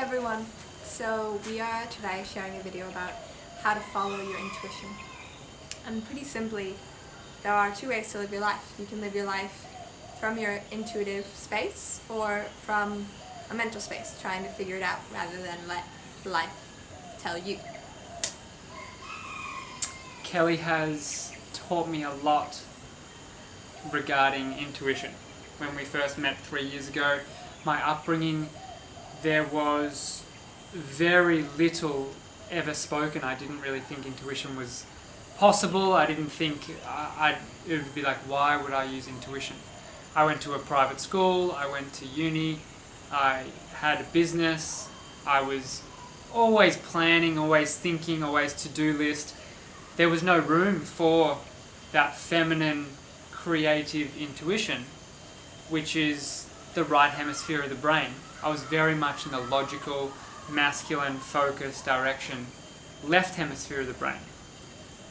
everyone! So we are today sharing a video about how to follow your intuition. And pretty simply, there are two ways to live your life. You can live your life from your intuitive space or from a mental space, trying to figure it out rather than let life tell you. Kelly has taught me a lot regarding intuition. When we first met 3 years ago, my upbringing, there was very little ever spoken. I didn't really think intuition was possible. I didn't think it would be like, why would I use intuition? I went to a private school, I went to uni, I had a business, I was always planning, always thinking, always to-do list. There was no room for that feminine, creative intuition, which is the right hemisphere of the brain. I was very much in the logical, masculine, focused direction, left hemisphere of the brain.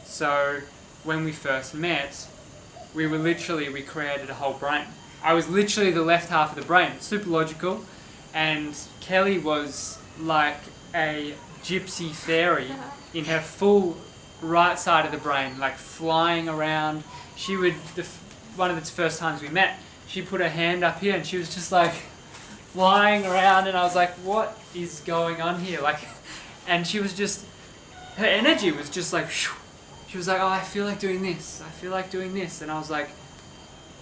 So when we first met, we created a whole brain. I was literally the left half of the brain, super logical, and Kelly was like a gypsy fairy in her full right side of the brain, like flying around. She would, one of the first times we met, she put her hand up here and she was just like flying around, and I was like, what is going on here? And she was just, her energy was just like, shoo. She was like, oh, I feel like doing this, I feel like doing this, and I was like,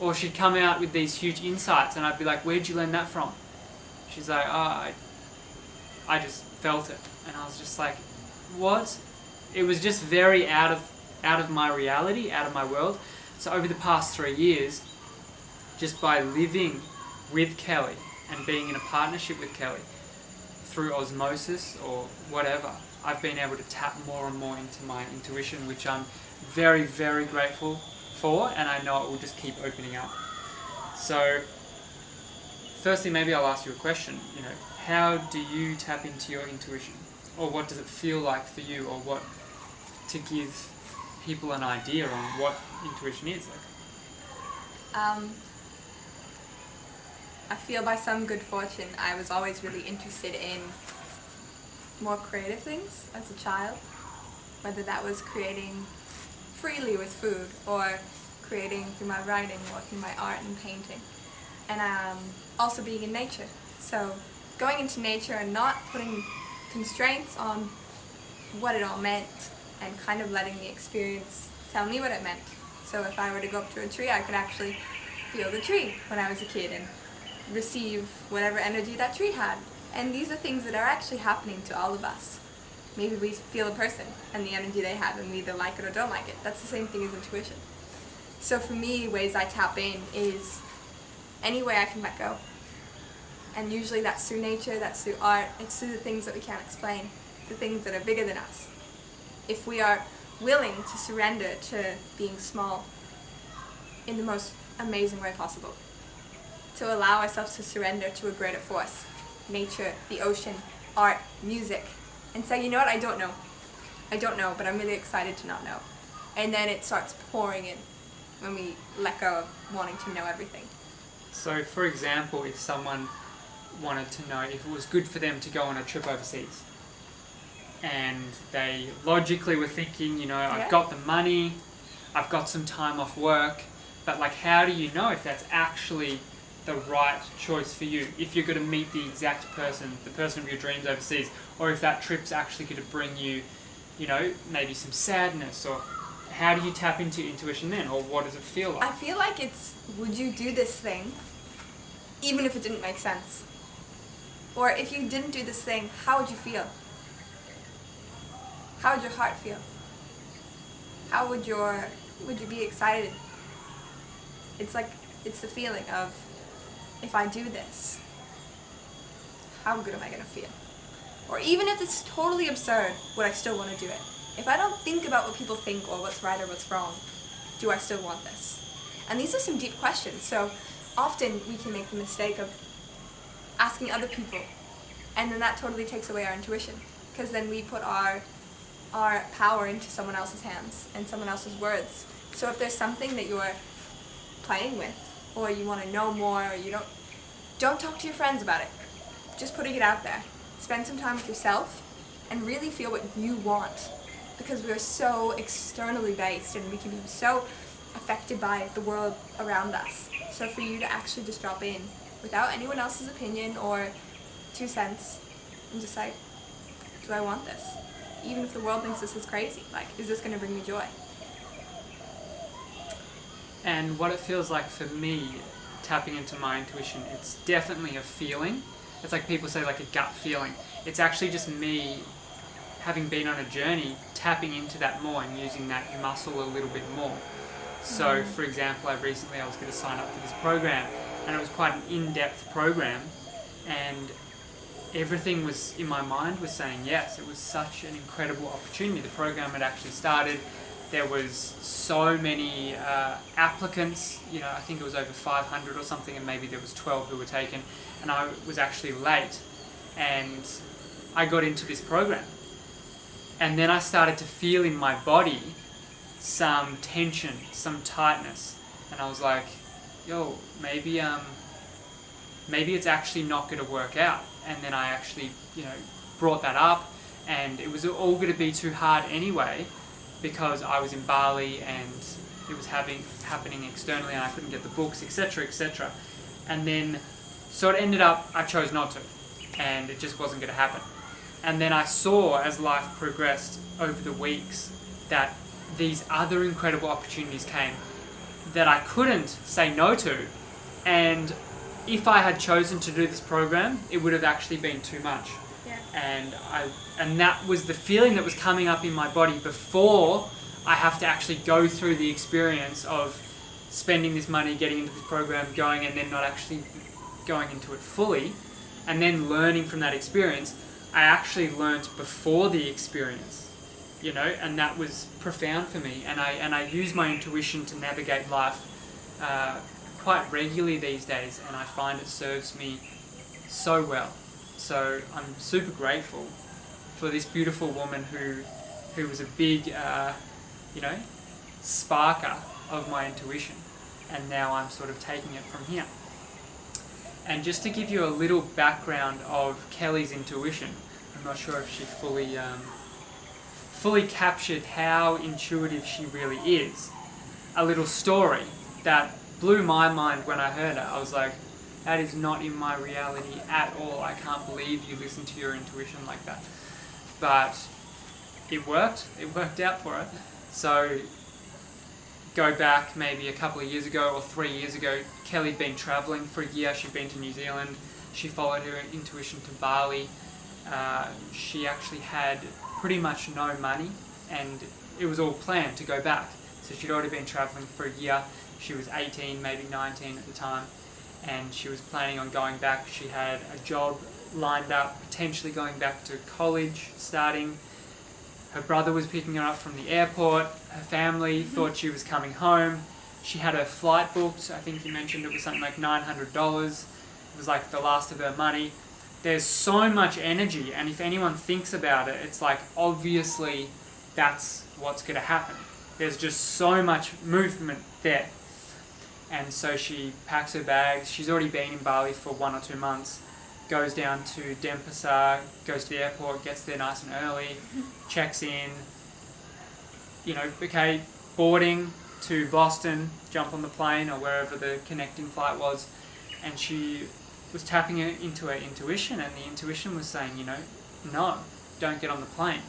or she'd come out with these huge insights and I'd be like, where'd you learn that from? She's like, oh, I just felt it, and I was just like, what? It was just very out of my reality, out of my world. So over the past 3 years, just by living with Kelly and being in a partnership with Kelly through osmosis or whatever, I've been able to tap more and more into my intuition, which I'm very, very grateful for, and I know it will just keep opening up. So firstly, maybe I'll ask you a question. How do you tap into your intuition? Or what does it feel like for you, or what, to give people an idea on what intuition is like? I feel by some good fortune I was always really interested in more creative things as a child, whether that was creating freely with food or creating through my writing, working my art and painting, and also being in nature. So going into nature and not putting constraints on what it all meant, and kind of letting the experience tell me what it meant. So if I were to go up to a tree, I could actually feel the tree when I was a kid and receive whatever energy that tree had. And these are things that are actually happening to all of us. Maybe we feel a person and the energy they have, and we either like it or don't like it. That's the same thing as intuition. So for me, ways I tap in is any way I can let go. And usually that's through nature, that's through art, it's through the things that we can't explain, the things that are bigger than us. If we are willing to surrender to being small in the most amazing way possible, to allow ourselves to surrender to a greater force, nature, the ocean, art, music, and say, you know what, I don't know, but I'm really excited to not know. And then it starts pouring in when we let go of wanting to know everything. So for example, if someone wanted to know if it was good for them to go on a trip overseas, and they logically were thinking, I've got the money, I've got some time off work, but how do you know if that's actually the right choice for you? If you're going to meet the exact person, the person of your dreams overseas, or if that trip's actually going to bring you, maybe some sadness, or how do you tap into intuition then, or what does it feel like? I feel like it's, would you do this thing even if it didn't make sense? Or if you didn't do this thing, how would you feel? How would your heart feel? How would you be excited? It's the feeling of, if I do this, how good am I going to feel? Or even if it's totally absurd, would I still want to do it? If I don't think about what people think or what's right or what's wrong, do I still want this? And these are some deep questions. So often we can make the mistake of asking other people, and then that totally takes away our intuition, because then we put our power into someone else's hands and someone else's words. So if there's something that you're playing with, or you want to know more, or you don't talk to your friends about it. Just putting it out there. spend some time with yourself and really feel what you want, because we're so externally based and we can be so affected by the world around us. So for you to actually just drop in without anyone else's opinion or 2 cents and just say, do I want this? Even if the world thinks this is crazy, like, is this going to bring me joy? And what it feels like for me, tapping into my intuition, it's definitely a feeling. It's like people say, like a gut feeling. It's actually just me, having been on a journey, tapping into that more and using that muscle a little bit more. So, for example, I was going to sign up for this program, and it was quite an in-depth program, and everything was in my mind was saying yes. It was such an incredible opportunity. The program had actually started. There was so many applicants. I think it was over 500 or something, and maybe there was 12 who were taken, and I was actually late, and I got into this program, and then I started to feel in my body some tension, some tightness, and I was like, yo, maybe it's actually not going to work out. And then I actually, brought that up, and it was all going to be too hard anyway, because I was in Bali and it was happening externally, and I couldn't get the books, etc., etc. And then, so it ended up, I chose not to, and it just wasn't going to happen. And then I saw, as life progressed over the weeks, that these other incredible opportunities came that I couldn't say no to, and if I had chosen to do this program, it would have actually been too much. Yeah. And that was the feeling that was coming up in my body before I have to actually go through the experience of spending this money, getting into this program, going, and then not actually going into it fully, and then learning from that experience. I actually learnt before the experience, and that was profound for me. And I use my intuition to navigate life quite regularly these days, and I find it serves me so well. So I'm super grateful for this beautiful woman who was a big, sparker of my intuition, and now I'm sort of taking it from here. And just to give you a little background of Kelly's intuition, I'm not sure if she fully captured how intuitive she really is. A little story that blew my mind when I heard it. I was like, that is not in my reality at all. I can't believe you listen to your intuition like that. But it worked. It worked out for her. So go back maybe a couple of years ago or 3 years ago, Kelly'd been travelling for a year. She'd been to New Zealand. She followed her intuition to Bali. She actually had pretty much no money, and it was all planned to go back. So she'd already been travelling for a year. She was 18, maybe 19 at the time, and she was planning on going back. She had a job lined up, potentially going back to college, starting. Her brother was picking her up from the airport. Her family thought she was coming home. She had her flight booked. I think you mentioned it was something like $900. It was like the last of her money. There's so much energy, and if anyone thinks about it, it's like, obviously that's what's going to happen. There's just so much movement there. And so she packs her bags. She's already been in Bali for 1 or 2 months. Goes down to Denpasar, goes to the airport, gets there nice and early, checks in, boarding to Boston, jump on the plane or wherever the connecting flight was, and she was tapping into her intuition, and the intuition was saying, no, don't get on the plane.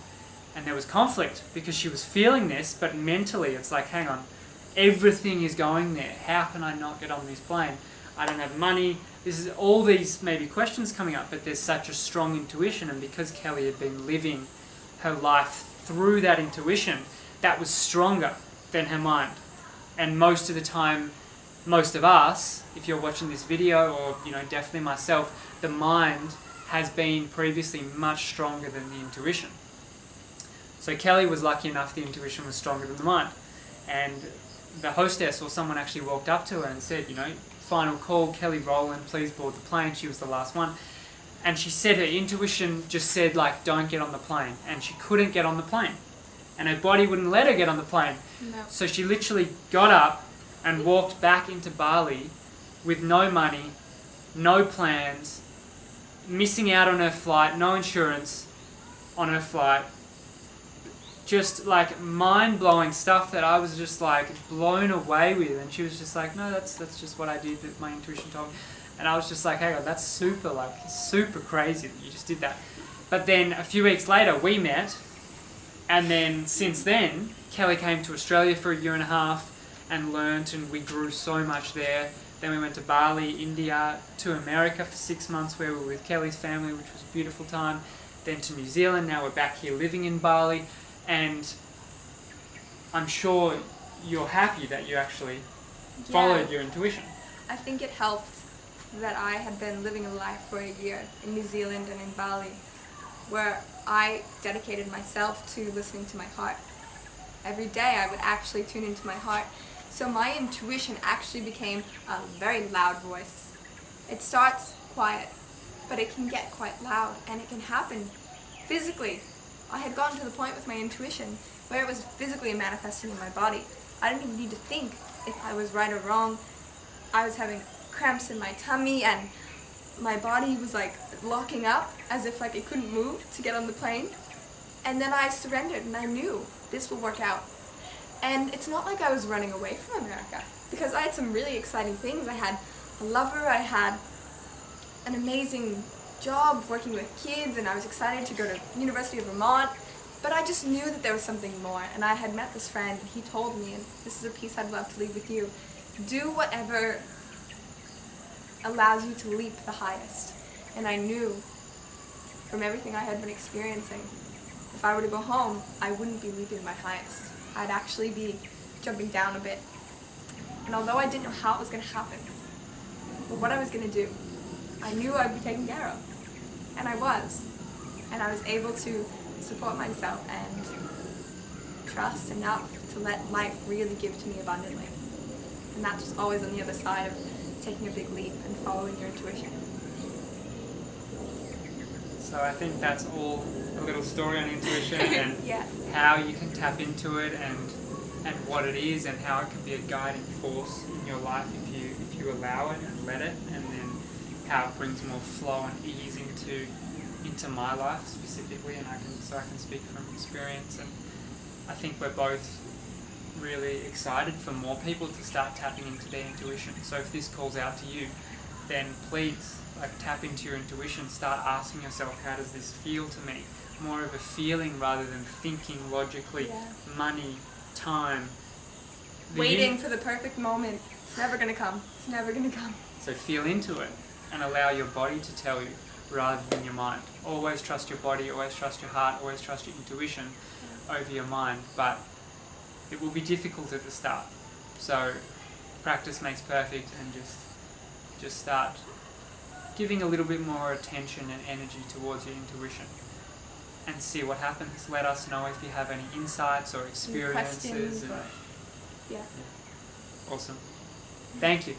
And there was conflict because she was feeling this, but mentally it's like, hang on, everything is going there. How can I not get on this plane? I don't have money. This is all these maybe questions coming up, but there's such a strong intuition, and because Kelly had been living her life through that intuition, that was stronger than her mind. And most of the time, most of us, if you're watching this video, or definitely myself, the mind has been previously much stronger than the intuition. So Kelly was lucky enough the intuition was stronger than the mind. And the hostess or someone actually walked up to her and said, final call, Kelly Rowland, please board the plane. She was the last one. And she said her intuition just said, don't get on the plane. And she couldn't get on the plane. And her body wouldn't let her get on the plane. No. So she literally got up and walked back into Bali with no money, no plans, missing out on her flight, no insurance on her flight. Just like mind-blowing stuff that I was just like blown away with, and she was just like, no, that's just what I did, that my intuition told me. And I was just like, hey, that's super crazy that you just did that. But then a few weeks later we met, and then since then Kelly came to Australia for a year and a half and learnt, and we grew so much there. Then we went to Bali, India, to America for 6 months where we were with Kelly's family, which was a beautiful time. Then to New Zealand, now we're back here living in Bali. And I'm sure you're happy that you actually followed your intuition. I think it helped that I had been living a life for a year in New Zealand and in Bali, where I dedicated myself to listening to my heart. Every day I would actually tune into my heart. So my intuition actually became a very loud voice. It starts quiet, but it can get quite loud, and it can happen physically. I had gotten to the point with my intuition where it was physically manifesting in my body. I didn't even need to think if I was right or wrong. I was having cramps in my tummy, and my body was like locking up as if like it couldn't move to get on the plane. And then I surrendered, and I knew this will work out. And it's not like I was running away from America, because I had some really exciting things. I had a lover, I had an amazing job working with kids, and I was excited to go to University of Vermont, but I just knew that there was something more. And I had met this friend, and he told me, and this is a piece I'd love to leave with you, do whatever allows you to leap the highest. And I knew from everything I had been experiencing, if I were to go home, I wouldn't be leaping my highest. I'd actually be jumping down a bit. And although I didn't know how it was going to happen, or what I was going to do, I knew I'd be taken care of. And I was. And I was able to support myself and trust enough to let life really give to me abundantly. And that's just always on the other side of taking a big leap and following your intuition. So I think that's all a little story on intuition and Yes. how you can tap into it, and what it is, and how it can be a guiding force in your life if you allow it and let it, and then how it brings more flow and ease into my life specifically, and I can speak from experience. And I think we're both really excited for more people to start tapping into their intuition. So if this calls out to you, then please tap into your intuition. Start asking yourself, how does this feel to me? More of a feeling rather than thinking logically. Yeah. Money, time, Waiting for the perfect moment. It's never going to come. It's never going to come. So feel into it and allow your body to tell you rather than your mind. Always trust your body, always trust your heart, always trust your intuition over your mind. But it will be difficult at the start. So practice makes perfect, and just start giving a little bit more attention and energy towards your intuition and see what happens. Let us know if you have any insights or experiences. Questions or, yeah. Awesome. Thank you.